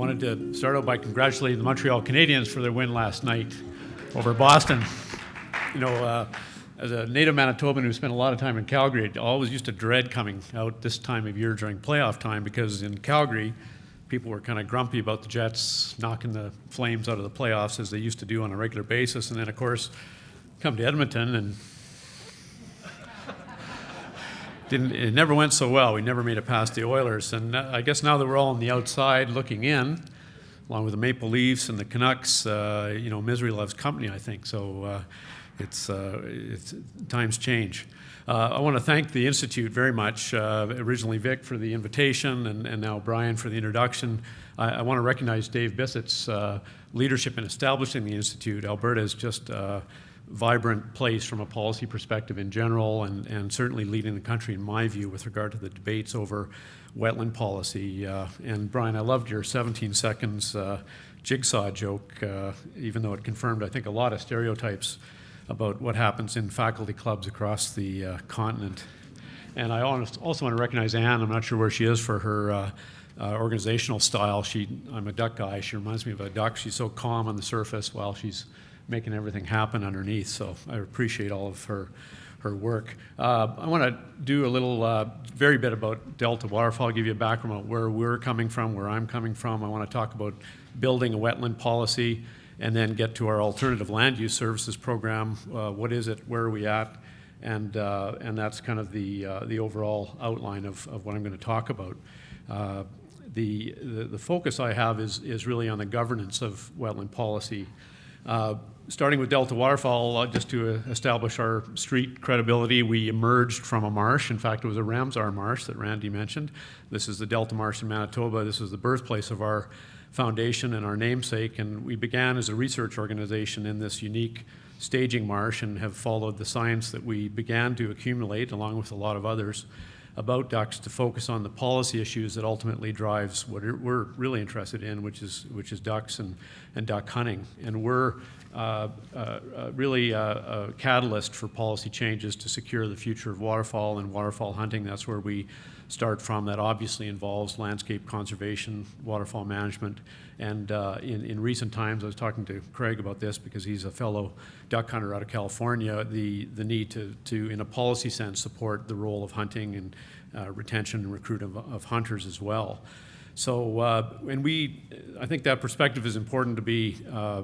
wanted to start out by congratulating the Montreal Canadiens for their win last night over Boston. As a native Manitoban who spent a lot of time in Calgary, I always used to dread coming out this time of year during playoff time, because in Calgary, people were kind of grumpy about the Jets knocking the Flames out of the playoffs as they used to do on a regular basis. And then, of course, come to Edmonton, and it never went so well. We never made it past the Oilers. And I guess now that we're all on the outside looking in, along with the Maple Leafs and the Canucks, misery loves company, I think. So it's times change. I want to thank the Institute very much, originally Vic for the invitation, and now Brian for the introduction. I want to recognize Dave Bissett's leadership in establishing the Institute. Alberta is just a vibrant place from a policy perspective in general, and certainly leading the country, in my view, with regard to the debates over wetland policy. And Brian, I loved your 17 seconds jigsaw joke, even though it confirmed, I think, a lot of stereotypes about what happens in faculty clubs across the continent. And I also want to recognize Anne. I'm not sure where she is for her organizational style. I'm a duck guy. She reminds me of a duck. She's so calm on the surface while she's making everything happen underneath. So I appreciate all of her work. I want to do a little, very bit about Delta Waterfowl. I'll give you a background about where we're coming from, where I'm coming from. I want to talk about building a wetland policy, and then get to our alternative land use services program. What is it? Where are we at? And that's kind of the overall outline of what I'm going to talk about. The focus I have is really on the governance of wetland policy. Starting with Delta Waterfowl, just to establish our street credibility, we emerged from a marsh. In fact, it was a Ramsar marsh that Randy mentioned. This is the Delta Marsh in Manitoba. This is the birthplace of our foundation and our namesake, and we began as a research organization in this unique staging marsh, and have followed the science that we began to accumulate, along with a lot of others, about ducks, to focus on the policy issues that ultimately drives what we're really interested in, which is ducks and duck hunting. And we're really a catalyst for policy changes to secure the future of waterfowl and waterfowl hunting. That's where we start from. That obviously involves landscape conservation, waterfowl management, and in recent times, I was talking to Craig about this because he's a fellow duck hunter out of California, the need to in a policy sense, support the role of hunting and retention and recruitment of hunters as well. So, I think that perspective is important to be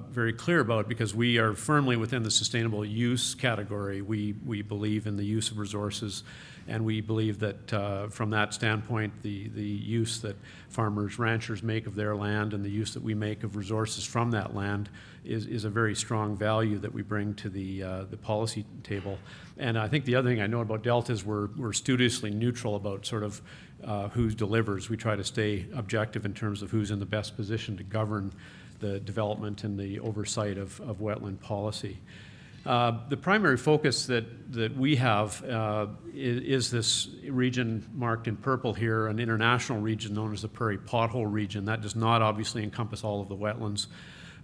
very clear about, because we are firmly within the sustainable use category. We believe in the use of resources, and we believe that from that standpoint, the use that farmers, ranchers make of their land, and the use that we make of resources from that land is a very strong value that we bring to the policy table. And I think the other thing I know about Delta is we're studiously neutral about sort of who delivers. We try to stay objective in terms of who's in the best position to govern the development and the oversight of wetland policy. The primary focus that we have is this region marked in purple here, an international region known as the Prairie Pothole region. That does not obviously encompass all of the wetlands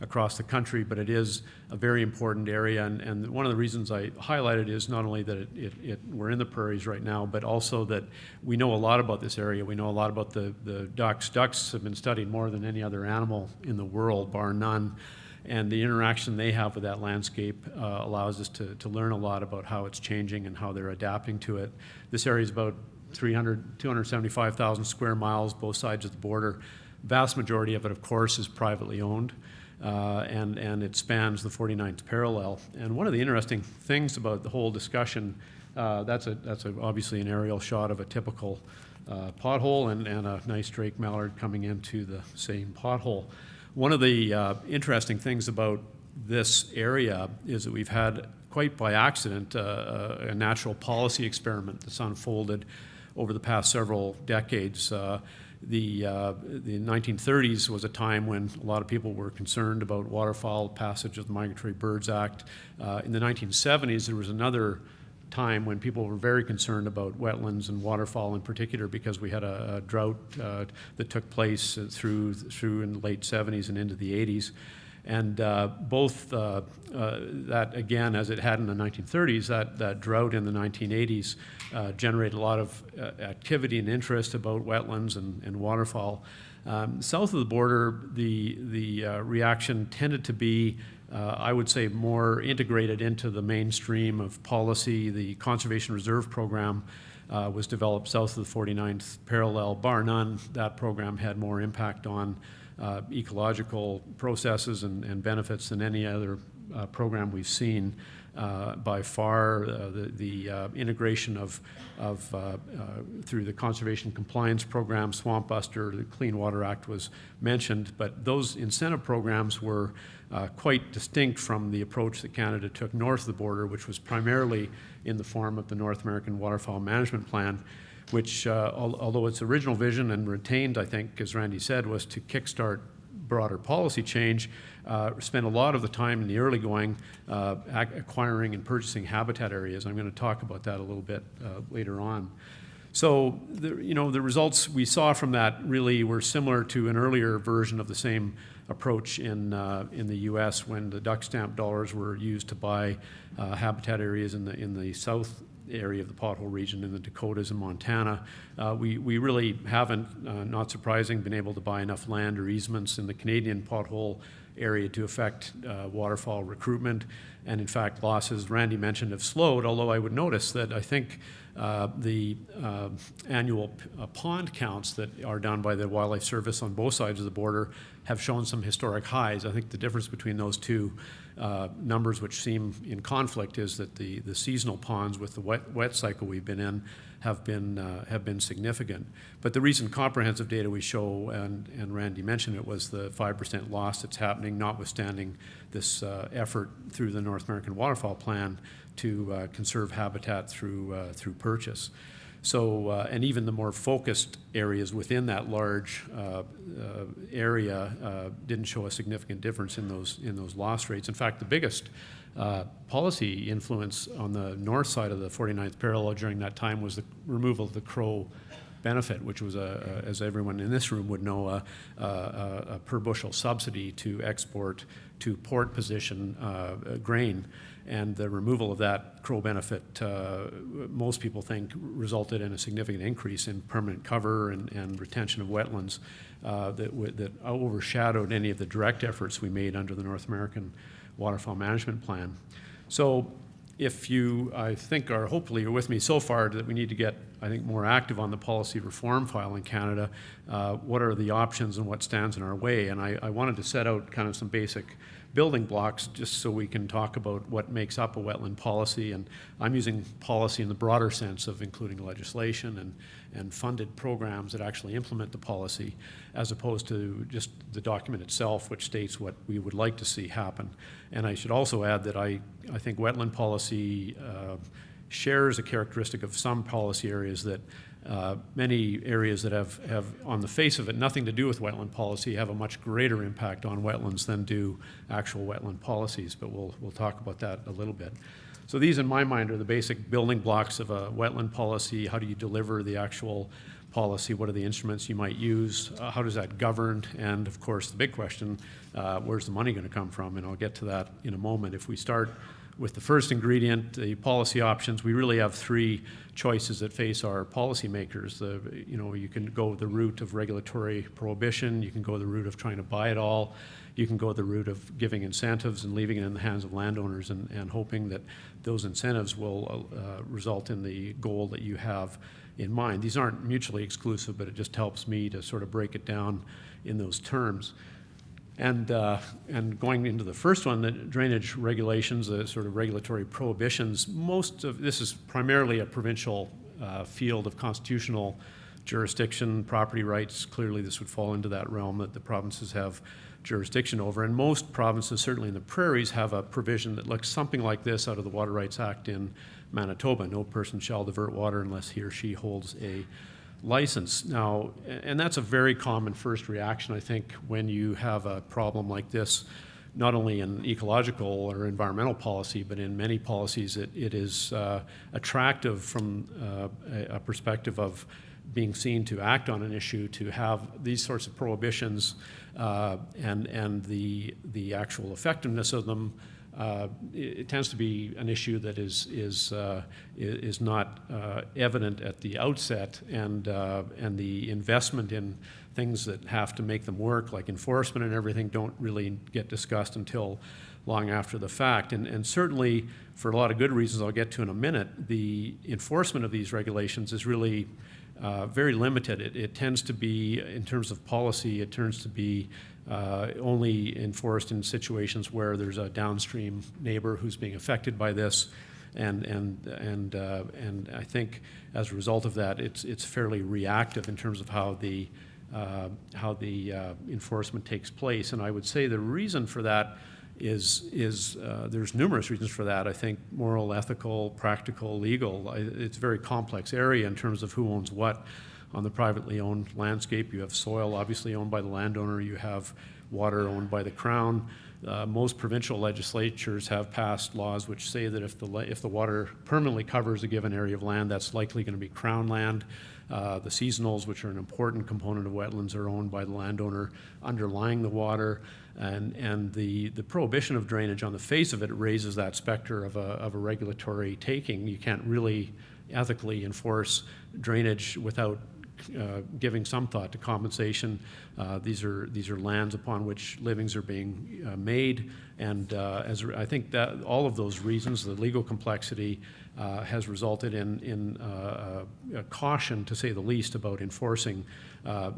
across the country, but it is a very important area. And one of the reasons I highlighted is not only that we're in the prairies right now, but also that we know a lot about this area. We know a lot about the ducks. Ducks have been studied more than any other animal in the world, bar none. And the interaction they have with that landscape allows us to learn a lot about how it's changing and how they're adapting to it. This area is about 275,000 square miles, both sides of the border. Vast majority of it, of course, is privately owned. And it spans the 49th parallel. And one of the interesting things about the whole discussion, that's obviously an aerial shot of a typical pothole, and a nice drake mallard coming into the same pothole. One of the interesting things about this area is that we've had, quite by accident, a natural policy experiment that's unfolded over the past several decades. The 1930s was a time when a lot of people were concerned about waterfowl, passage of the Migratory Birds Act. In the 1970s, there was another time when people were very concerned about wetlands and waterfowl in particular, because we had a drought that took place through in the late 70s and into the 80s. And both that, again, as it had in the 1930s, that drought in the 1980s generated a lot of activity and interest about wetlands and waterfowl. South of the border, the reaction tended to be, I would say, more integrated into the mainstream of policy. The Conservation Reserve Program was developed south of the 49th parallel. Bar none, that program had more impact on ecological processes and benefits than any other program we've seen. By far, the integration of through the Conservation Compliance Program, Swamp Buster, the Clean Water Act was mentioned, but those incentive programs were quite distinct from the approach that Canada took north of the border, which was primarily in the form of the North American Waterfowl Management Plan, which, although its original vision and retained, I think, as Randy said, was to kickstart broader policy change, spent a lot of the time in the early going acquiring and purchasing habitat areas. I'm going to talk about that a little bit later on. So, the results we saw from that really were similar to an earlier version of the same approach in the U.S. when the duck stamp dollars were used to buy habitat areas in the south area of the pothole region in the Dakotas and Montana. We really haven't, not surprising, been able to buy enough land or easements in the Canadian pothole area to affect waterfowl recruitment. And in fact, losses, Randy mentioned, have slowed, although I would notice that I think the annual pond counts that are done by the Wildlife Service on both sides of the border have shown some historic highs. I think the difference between those two numbers, which seem in conflict, is that the seasonal ponds with the wet cycle we've been in have been significant. But the recent comprehensive data we show, and Randy mentioned it, was the 5% loss that's happening, notwithstanding this effort through the North American Waterfowl Plan to conserve habitat through purchase. So, and even the more focused areas within that large area didn't show a significant difference in those loss rates. In fact, the biggest policy influence on the north side of the 49th parallel during that time was the removal of the crow benefit, which was, as everyone in this room would know, a per bushel subsidy to export to port position grain. And the removal of that crow benefit, most people think, resulted in a significant increase in permanent cover and retention of wetlands that overshadowed any of the direct efforts we made under the North American Waterfowl Management Plan. So if you, I think, are hopefully you're with me so far that we need to get, I think, more active on the policy reform file in Canada, what are the options and what stands in our way? And I wanted to set out kind of some basic building blocks just so we can talk about what makes up a wetland policy. And I'm using policy in the broader sense of including legislation and funded programs that actually implement the policy, as opposed to just the document itself, which states what we would like to see happen. And I should also add that I think wetland policy shares a characteristic of some policy areas that many areas that have, on the face of it, nothing to do with wetland policy have a much greater impact on wetlands than do actual wetland policies, but we'll talk about that a little bit. So these, in my mind, are the basic building blocks of a wetland policy. How do you deliver the actual policy? What are the instruments you might use? How does that govern? And of course, the big question, where's the money going to come from? And I'll get to that in a moment. If we start with the first ingredient, the policy options, we really have three choices that face our policymakers. You can go the route of regulatory prohibition, you can go the route of trying to buy it all, you can go the route of giving incentives and leaving it in the hands of landowners and hoping that those incentives will result in the goal that you have in mind. These aren't mutually exclusive, but it just helps me to sort of break it down in those terms. And going into the first one, the drainage regulations, the sort of regulatory prohibitions, most of this is primarily a provincial field of constitutional jurisdiction, property rights. Clearly this would fall into that realm that the provinces have jurisdiction over. And most provinces, certainly in the prairies, have a provision that looks something like this out of the Water Rights Act in Manitoba. No person shall divert water unless he or she holds a license. Now, and that's a very common first reaction, I think, when you have a problem like this, not only in ecological or environmental policy, but in many policies. It is attractive from a perspective of being seen to act on an issue, to have these sorts of prohibitions and the actual effectiveness of them. It tends to be an issue that is not evident at the outset, and the investment in things that have to make them work, like enforcement and everything, don't really get discussed until long after the fact. And certainly, for a lot of good reasons I'll get to in a minute, the enforcement of these regulations is really very limited. It tends to be, in terms of policy, it tends to be only enforced in situations where there's a downstream neighbor who's being affected by this, and I think as a result of that, it's fairly reactive in terms of how the enforcement takes place. And I would say the reason for that is there's numerous reasons for that. I think moral, ethical, practical, legal. It's a very complex area in terms of who owns what. On the privately owned landscape, you have soil obviously owned by the landowner, you have water owned by the Crown. Most provincial legislatures have passed laws which say that if the water permanently covers a given area of land, that's likely going to be Crown land. The seasonals, which are an important component of wetlands, are owned by the landowner underlying the water. And the prohibition of drainage, on the face of it, raises that specter of a regulatory taking. You can't really ethically enforce drainage without giving some thought to compensation. These are lands upon which livings are being made, and I think that all of those reasons, the legal complexity, has resulted in a caution, to say the least, about enforcing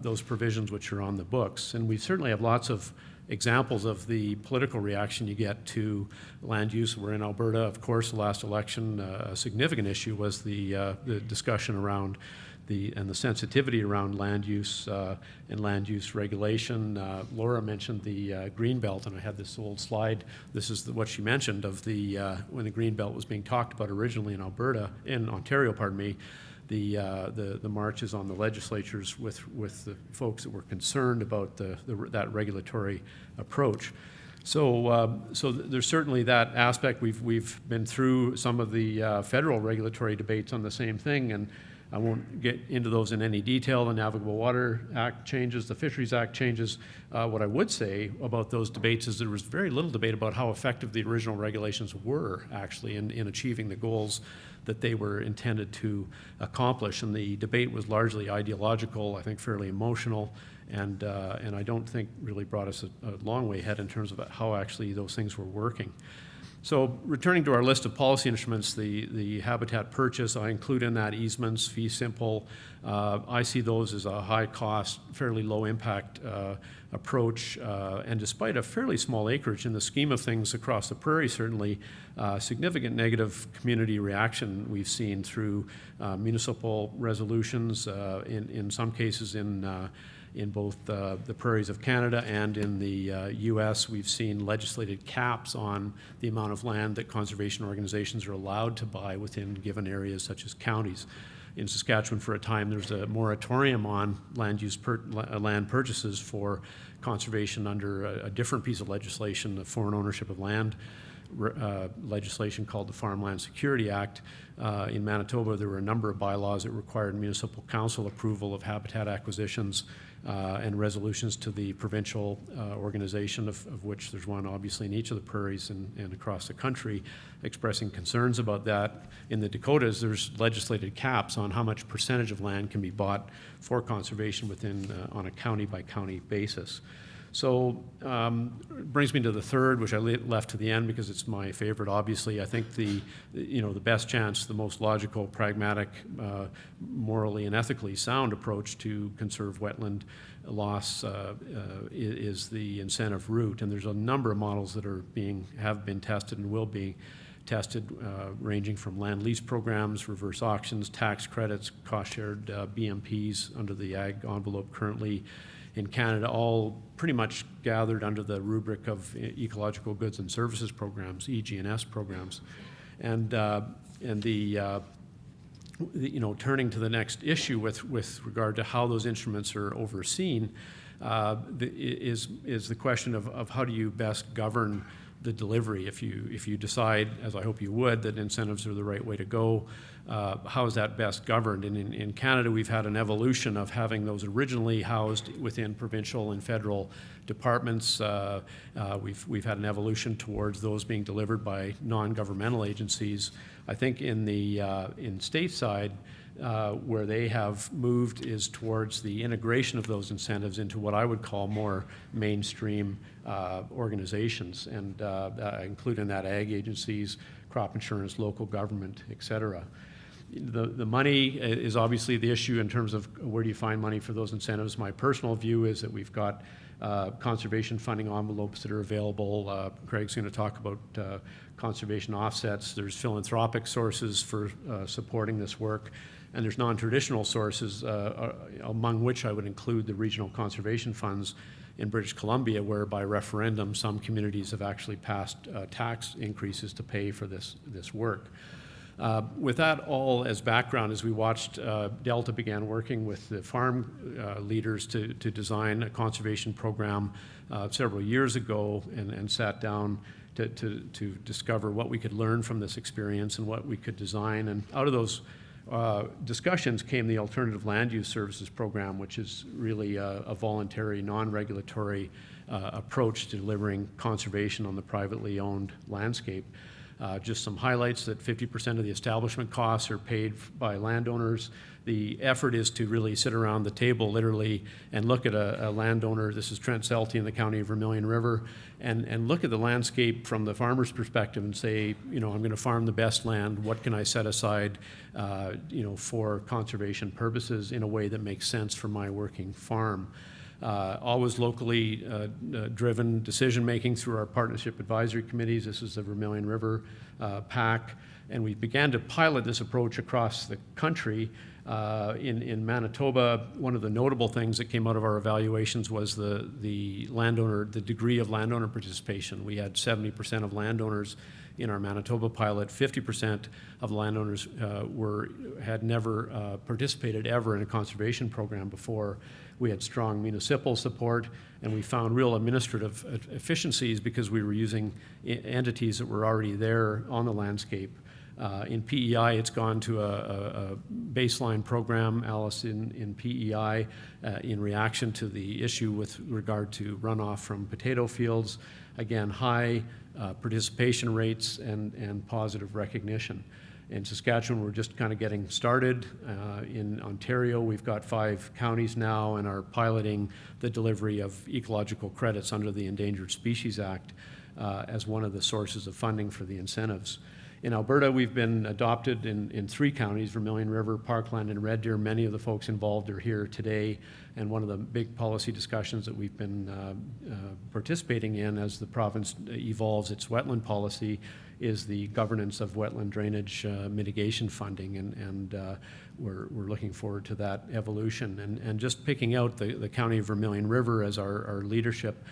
those provisions which are on the books. And we certainly have lots of examples of the political reaction you get to land use. We're in Alberta, of course. The last election, a significant issue was the discussion around the sensitivity around land use and land use regulation. Laura mentioned the Greenbelt, and I had this old slide. This is what she mentioned of when the Greenbelt was being talked about originally in Ontario, pardon me. The marches on the legislatures with the folks that were concerned about that regulatory approach. So there's certainly that aspect. We've been through some of the federal regulatory debates on the same thing, and I won't get into those in any detail. The Navigable Water Act changes, the Fisheries Act changes. What I would say about those debates is there was very little debate about how effective the original regulations were actually in achieving the goals that they were intended to accomplish. And the debate was largely ideological, I think fairly emotional, and I don't think really brought us a long way ahead in terms of how actually those things were working. So returning to our list of policy instruments, the habitat purchase, I include in that easements, fee simple. I see those as a high cost, fairly low impact approach, and despite a fairly small acreage in the scheme of things across the prairie, certainly significant negative community reaction we've seen through municipal resolutions, in some cases in both the prairies of Canada and in the U.S. We've seen legislated caps on the amount of land that conservation organizations are allowed to buy within given areas such as counties. In Saskatchewan, for a time, there was a moratorium on land purchases for conservation under a different piece of legislation, the Foreign Ownership of Land legislation called the Farmland Security Act. In Manitoba, there were a number of bylaws that required municipal council approval of habitat acquisitions and resolutions to the provincial organization, of which there's one obviously in each of the prairies and across the country, expressing concerns about that. In the Dakotas, there's legislated caps on how much percentage of land can be bought for conservation within on a county-by-county basis. So it brings me to the third, which I left to the end because it's my favorite. Obviously, I think the best chance, the most logical, pragmatic, morally and ethically sound approach to conserve wetland loss is the incentive route. And there's a number of models that have been tested and will be tested, ranging from land lease programs, reverse auctions, tax credits, cost-shared BMPs under the ag envelope currently in Canada, all pretty much gathered under the rubric of ecological goods and services programs, EG&S programs. And turning to the next issue with regard to how those instruments are overseen, is the question of how do you best govern the delivery. If you decide, as I hope you would, that incentives are the right way to go, how is that best governed? And in Canada, we've had an evolution of having those originally housed within provincial and federal departments. We've had an evolution towards those being delivered by non-governmental agencies. I think in stateside, Where they have moved is towards the integration of those incentives into what I would call more mainstream organizations, and include in that ag agencies, crop insurance, local government, et cetera. The money is obviously the issue in terms of where do you find money for those incentives. My personal view is that we've got conservation funding envelopes that are available. Craig's going to talk about conservation offsets. There's philanthropic sources for supporting this work, and there's non-traditional sources, among which I would include the regional conservation funds in British Columbia, where by referendum some communities have actually passed tax increases to pay for this work. With that all as background, as we watched, Delta began working with the farm leaders to design a conservation program several years ago, and sat down to discover what we could learn from this experience and what we could design. And out of those discussions came the Alternative Land Use Services Program, which is really a voluntary, non-regulatory approach to delivering conservation on the privately owned landscape. Just some highlights: that 50% of the establishment costs are paid by landowners. The effort is to really sit around the table, literally, and look at a landowner. This is Trent Selte in the county of Vermilion River, and look at the landscape from the farmer's perspective and say, I'm going to farm the best land. What can I set aside, for conservation purposes in a way that makes sense for my working farm? Always locally driven decision-making through our partnership advisory committees. This is the Vermilion River PAC, and we began to pilot this approach across the country. In Manitoba, one of the notable things that came out of our evaluations was the degree of landowner participation. We had 70% of landowners in our Manitoba pilot. 50% of landowners had never participated ever in a conservation program before. We had strong municipal support, and we found real administrative efficiencies because we were using entities that were already there on the landscape. In PEI, it's gone to a baseline program, ALUS in PEI, in reaction to the issue with regard to runoff from potato fields. Again, high participation rates and positive recognition. In Saskatchewan, we're just kind of getting started. In Ontario, we've got 5 counties now and are piloting the delivery of ecological credits under the Endangered Species Act as one of the sources of funding for the incentives. In Alberta, we've been adopted in 3 counties, Vermilion River, Parkland, and Red Deer. Many of the folks involved are here today, and one of the big policy discussions that we've been participating in as the province evolves its wetland policy is the governance of wetland drainage mitigation funding, and we're looking forward to that evolution. And just picking out the county of Vermilion River as our leadership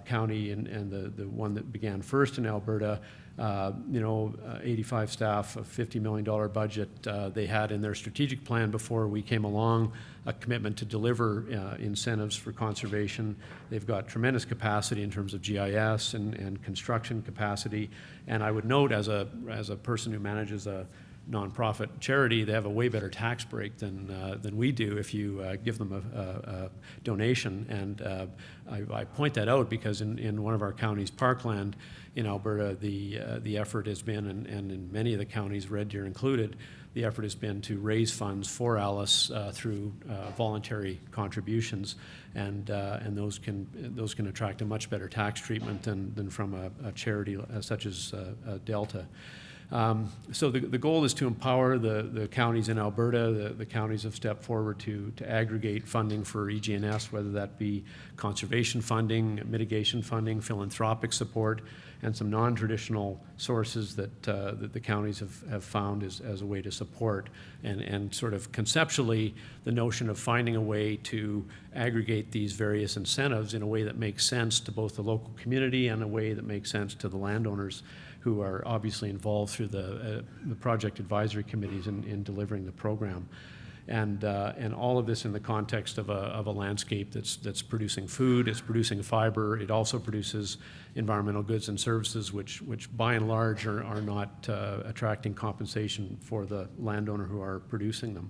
county, and the one that began first in Alberta, 85 staff, a $50 million budget. They had in their strategic plan before we came along a commitment to deliver incentives for conservation. They've got tremendous capacity in terms of GIS and construction capacity. And I would note, as a person who manages a nonprofit charity, they have a way better tax break than we do if you give them a donation. And I point that out because in one of our counties, Parkland in Alberta, the effort has been, and in many of the counties, Red Deer included, the effort has been to raise funds for ALUS through voluntary contributions, and those can attract a much better tax treatment than from a charity such as Delta. So the goal is to empower the counties in Alberta. The counties have stepped forward to aggregate funding for EG&S, whether that be conservation funding, mitigation funding, philanthropic support, and some non-traditional sources that the counties have found as a way to support. And sort of conceptually, the notion of finding a way to aggregate these various incentives in a way that makes sense to both the local community and a way that makes sense to the landowners who are obviously involved through the project advisory committees in delivering the program. And all of this in the context of a landscape that's producing food, it's producing fiber, it also produces environmental goods and services, which by and large are not attracting compensation for the landowner who are producing them.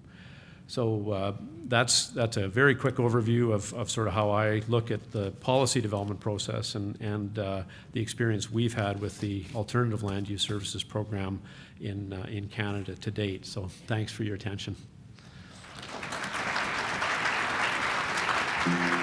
So that's a very quick overview of sort of how I look at the policy development process and the experience we've had with the Alternative Land Use Services Program in Canada to date. So thanks for your attention. you.